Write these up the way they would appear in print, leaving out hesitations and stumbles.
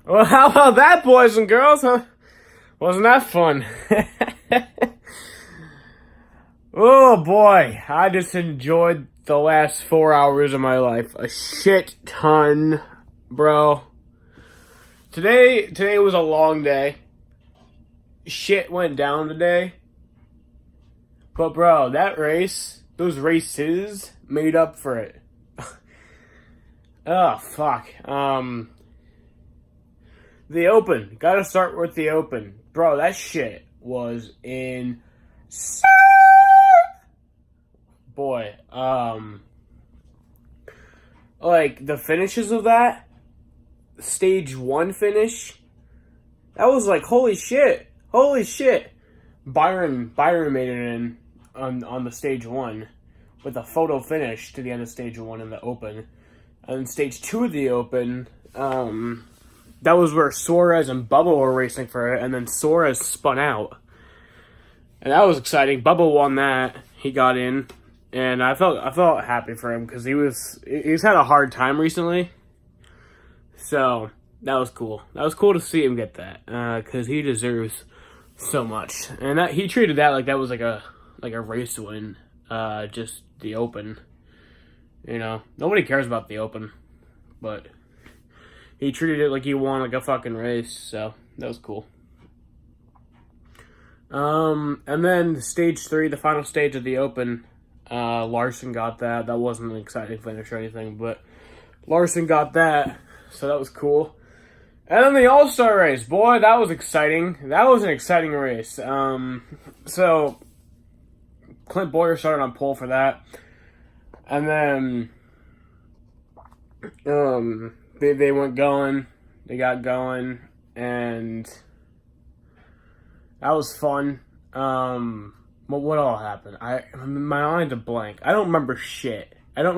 Well, how about that, boys and girls? Huh? Wasn't that fun? Oh boy, I just enjoyed the last 4 hours of my life a shit ton, bro. Today was a long day. Shit went down today. But bro, those races made up for it. Oh fuck. The Open. Gotta start with the Open. Bro, that shit was insane. Boy, like, the finishes of that, stage 1 finish, that was like, holy shit. Byron made it in on the stage 1 with a photo finish to the end of stage 1 in the Open. And then stage 2 of the Open, that was where Suarez and Bubba were racing for it, and then Suarez spun out. And that was exciting. Bubba won that. He got in. And I felt happy for him because he's had a hard time recently. So that was cool. That was cool to see him get that because he deserves so much. And he treated that like that was like a race win, just the Open. You know, nobody cares about the Open, but he treated it like he won like a fucking race. So that was cool. And then stage 3, the final stage of the Open. Larson got that. That wasn't an exciting finish or anything, but Larson got that, so that was cool. And then the All-Star race, boy, that was exciting. That was an exciting race. So Clint Bowyer started on pole for that, and then they went going. They got going, and that was fun. What all happened? My mind's a blank. I don't remember shit. I'm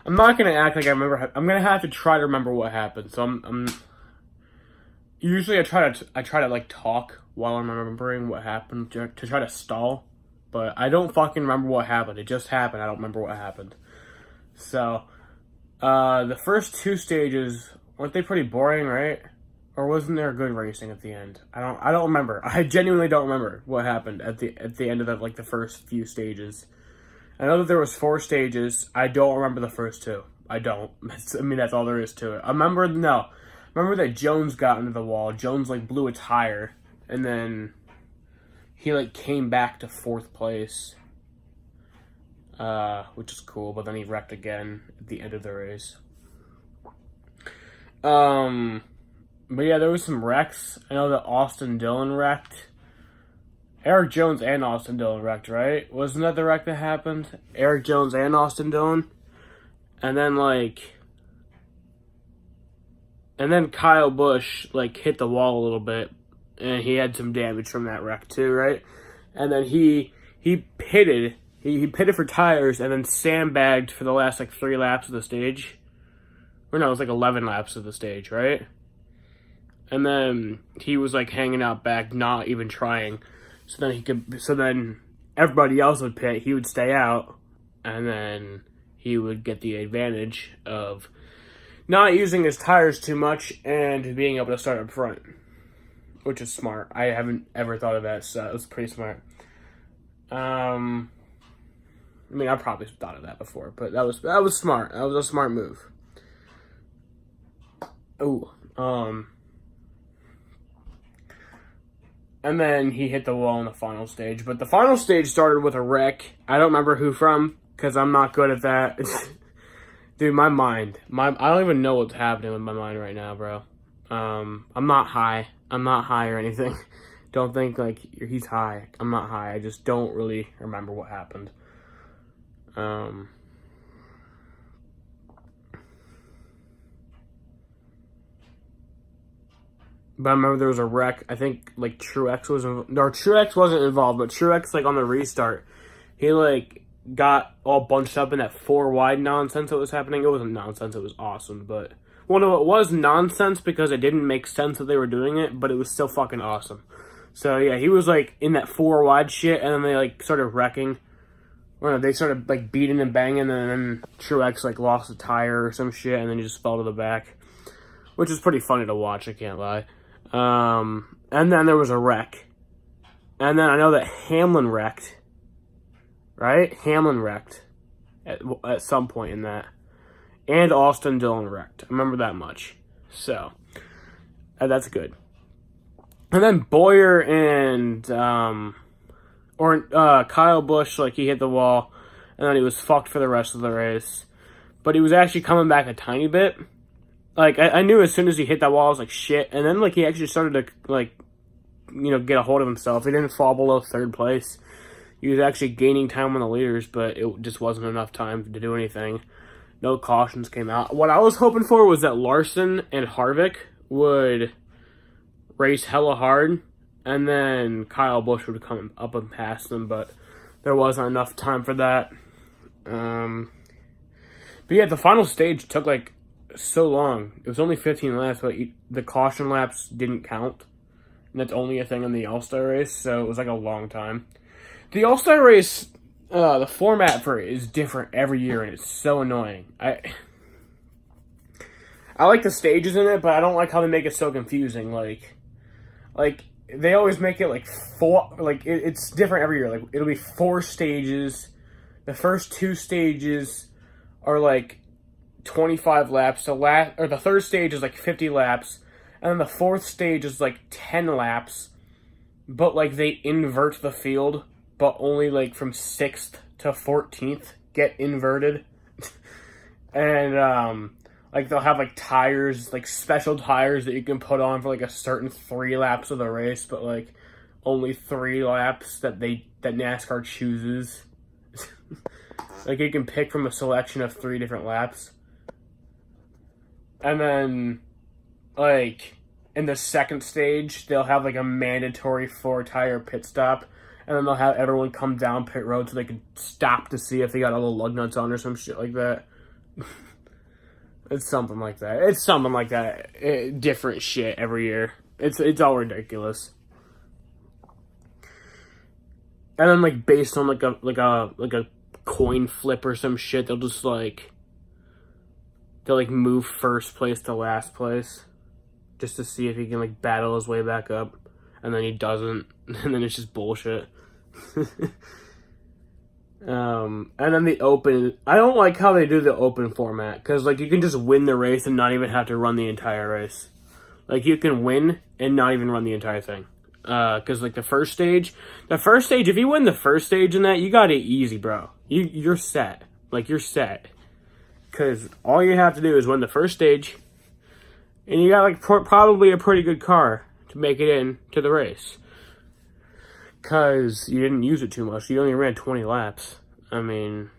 not gonna act like I remember. I'm gonna have to try to remember what happened. So I'm usually I try to like talk while I'm remembering what happened to try to stall, but I don't fucking remember what happened. It just happened. I don't remember what happened. So the first 2 stages, weren't they pretty boring, right? Or wasn't there good racing at the end? I don't remember. I genuinely don't remember what happened at the end of the first few stages. I know that there was 4 stages. I don't remember the first 2. I don't. That's all there is to it. I remember that Jones got into the wall. Jones like blew a tire, and then he like came back to 4th place, which is cool. But then he wrecked again at the end of the race. But yeah, there was some wrecks. I know that Austin Dillon wrecked. Eric Jones and Austin Dillon wrecked, right? Wasn't that the wreck that happened? Eric Jones and Austin Dillon? And then Kyle Busch, like, hit the wall a little bit. And he had some damage from that wreck, too, right? And then he pitted. He pitted for tires and then sandbagged for the last, 3 laps of the stage. Or no, it was 11 laps of the stage, right? And then he was hanging out back, not even trying. So then everybody else would pit, he would stay out, and then he would get the advantage of not using his tires too much and being able to start up front, which is smart. I haven't ever thought of that, so it was pretty smart. I probably thought of that before, but that was smart. That was a smart move. And then he hit the wall in the final stage. But the final stage started with a wreck. I don't remember who from, because I'm not good at that. Dude, my mind. I don't even know what's happening with my mind right now, bro. I'm not high. I'm not high or anything. Don't think, he's high. I'm not high. I just don't really remember what happened. But I remember there was a wreck. I think, Truex was... No, Truex wasn't involved, but Truex, on the restart, he, got all bunched up in that 4 wide nonsense that was happening. It wasn't nonsense. It was awesome, but... Well, no, it was nonsense because it didn't make sense that they were doing it, but it was still fucking awesome. So, yeah, he was, in that 4 wide shit, and then they, started wrecking. Or no, they started, beating and banging, and then Truex, lost a tire or some shit, and then he just fell to the back. which is pretty funny to watch, I can't lie. And then there was a wreck. And then I know that Hamlin wrecked, right? Hamlin wrecked at some point in that. And Austin Dillon wrecked. I remember that much. So, that's good. And then Bowyer and, Kyle Busch, like, he hit the wall, and then he was fucked for the rest of the race. But he was actually coming back a tiny bit. Like, I knew as soon as he hit that wall, I was like, shit. And then, like, he actually started to, like, you know, get a hold of himself. He didn't fall below third place. He was actually gaining time on the leaders, but it just wasn't enough time to do anything. No cautions came out. What I was hoping for was that Larson and Harvick would race hella hard, and then Kyle Busch would come up and pass them, but there wasn't enough time for that. But yeah, the final stage took, like, so long. It was only 15 laps, but the caution laps didn't count. And that's only a thing in the All-Star race, so it was, like, a long time. The All-Star race, the format for it is different every year, and it's so annoying. I like the stages in it, but I don't like how they make it so confusing. Like they always make it, like, it's different every year. Like, it'll be 4 stages. The first 2 stages are, like, 25 laps. The third stage is, like, 50 laps. And then the fourth stage is, like, 10 laps. But, like, they invert the field. But only, like, from 6th to 14th get inverted. And, like, they'll have, like, tires, like, special tires that you can put on for, like, a certain 3 laps of the race. But, like, only 3 laps that NASCAR chooses. Like, you can pick from a selection of 3 different laps. And then, like, in the second stage, they'll have, like, a mandatory 4-tire pit stop. And then they'll have everyone come down pit road so they can stop to see if they got all the lug nuts on or some shit like that. It's something like that. It's something like that. Different shit every year. It's all ridiculous. And then, like, based on, like a coin flip or some shit, they'll just, like, they'll, like, move first place to last place just to see if he can, like, battle his way back up. And then he doesn't. And then it's just bullshit. And then the open. I don't like how they do the open format. Because, like, you can just win the race and not even have to run the entire race. Like, you can win and not even run the entire thing. Because, like, the first stage, if you win the first stage in that, you got it easy, bro. You're set. Like, you're set. Because all you have to do is win the first stage. And you got, like, probably a pretty good car to make it in to the race. Because you didn't use it too much. You only ran 20 laps. I mean,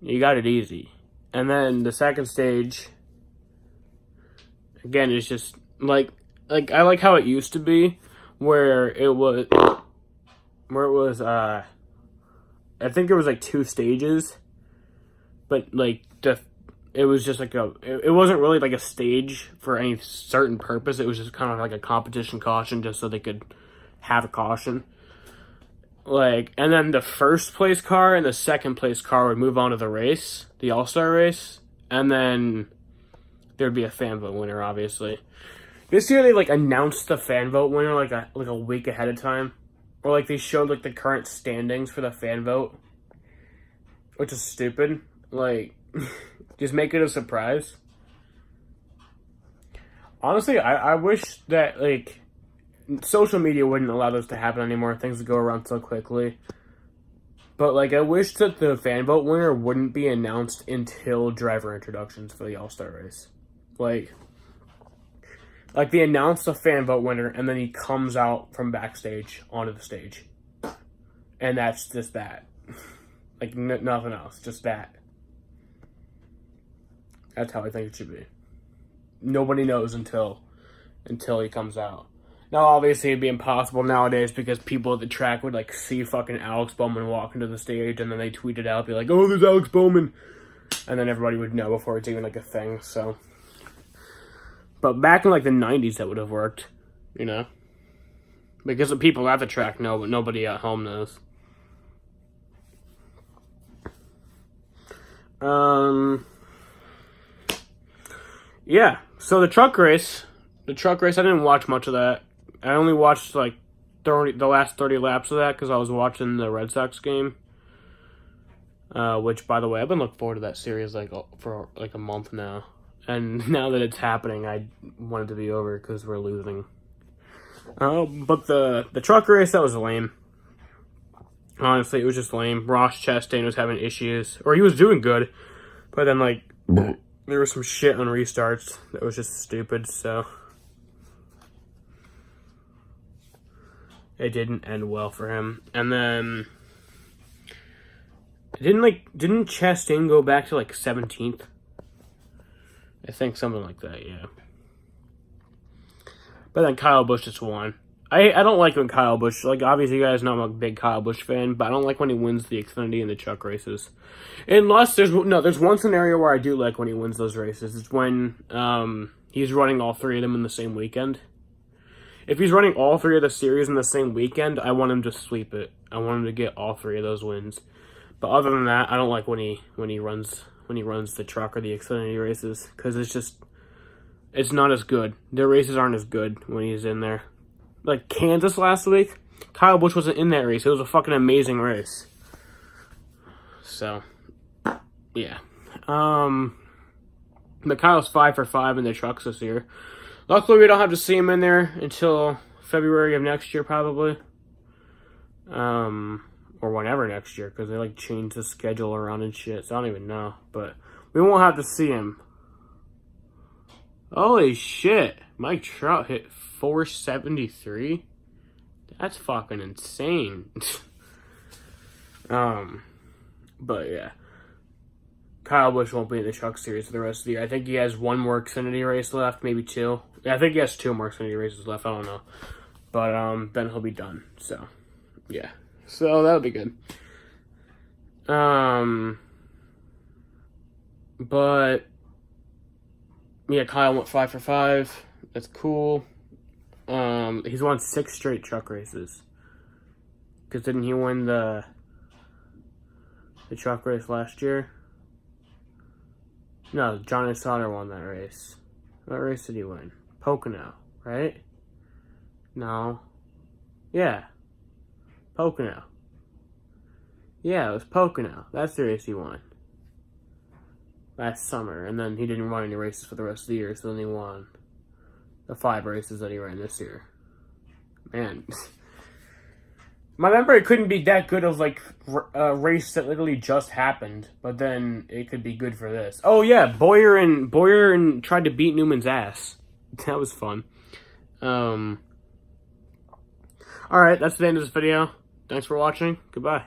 you got it easy. And then the second stage, again, it's just, like I like how it used to be, where it was, I think it was, like, 2 stages, but, like, it was just, like, it wasn't really, like, a stage for any certain purpose. It was just kind of like a competition caution just so they could have a caution. Like, and then the first place car and the second place car would move on to the race, the All-Star race, and then there'd be a fan vote winner, obviously. This year they, like, announced the fan vote winner, like a week ahead of time. Or, like, they showed, like, the current standings for the fan vote. Which is stupid. Like, just make it a surprise. Honestly, I wish that, like, social media wouldn't allow this to happen anymore. Things would go around so quickly. But, like, I wish that the fan vote winner wouldn't be announced until driver introductions for the All-Star race. Like, they announce the fan vote winner, and then he comes out from backstage onto the stage. And that's just that. Like, nothing else. Just that. That's how I think it should be. Nobody knows until he comes out. Now, obviously, it'd be impossible nowadays because people at the track would, like, see fucking Alex Bowman walk into the stage, and then they tweet it out, be like, oh, there's Alex Bowman. And then everybody would know before it's even, like, a thing, so. But back in, like, the 90s, that would have worked, you know? Because the people at the track know, but nobody at home knows. Yeah, so the truck race, The truck race, I didn't watch much of that. I only watched like the last 30 laps of that because I was watching the Red Sox game. Which, by the way, I've been looking forward to that series for like a month now. And now that it's happening, I want it to be over because we're losing. But the truck race, that was lame. Honestly, it was just lame. Ross Chastain was having issues. Or he was doing good. But then, like, there was some shit on restarts that was just stupid, so it didn't end well for him. And then didn't Chastain go back to like 17th? I think something like that, yeah. But then Kyle Busch just won. I don't like when Kyle Busch, like, obviously you guys know I'm a big Kyle Busch fan, but I don't like when he wins the Xfinity and the truck races. Unless there's one scenario where I do like when he wins those races. It's when he's running all three of them in the same weekend. If he's running all three of the series in the same weekend, I want him to sweep it. I want him to get all three of those wins. But other than that, I don't like when he runs the truck or the Xfinity races, because it's not as good. Their races aren't as good when he's in there. Like Kansas last week, Kyle Busch wasn't in that race. It was a fucking amazing race. So, yeah. But Kyle's 5 for 5 in the trucks this year. Luckily, we don't have to see him in there until February of next year, probably. Or whenever next year, because they like change the schedule around and shit. So I don't even know, but we won't have to see him. Holy shit! Mike Trout hit 473. That's fucking insane. But yeah, Kyle Busch won't be in the truck series for the rest of the year. I think he has one more Xfinity race left, maybe two. Yeah, I think he has 2 more Xfinity races left. I don't know, but then he'll be done. So yeah, so that'll be good. But yeah, Kyle went 5 for 5. That's cool. He's won 6 straight truck races. Because didn't he win the truck race last year? No, Johnny Sauter won that race. What race did he win? Pocono, right? No. Yeah. Pocono. Yeah, it was Pocono. That's the race he won last summer, and then he didn't run any races for the rest of the year, so then he won the 5 races that he ran this year. Man. My memory couldn't be that good of, like, a race that literally just happened, but then it could be good for this. Oh, yeah, Boyer tried to beat Newman's ass. That was fun. Alright, that's the end of this video. Thanks for watching. Goodbye.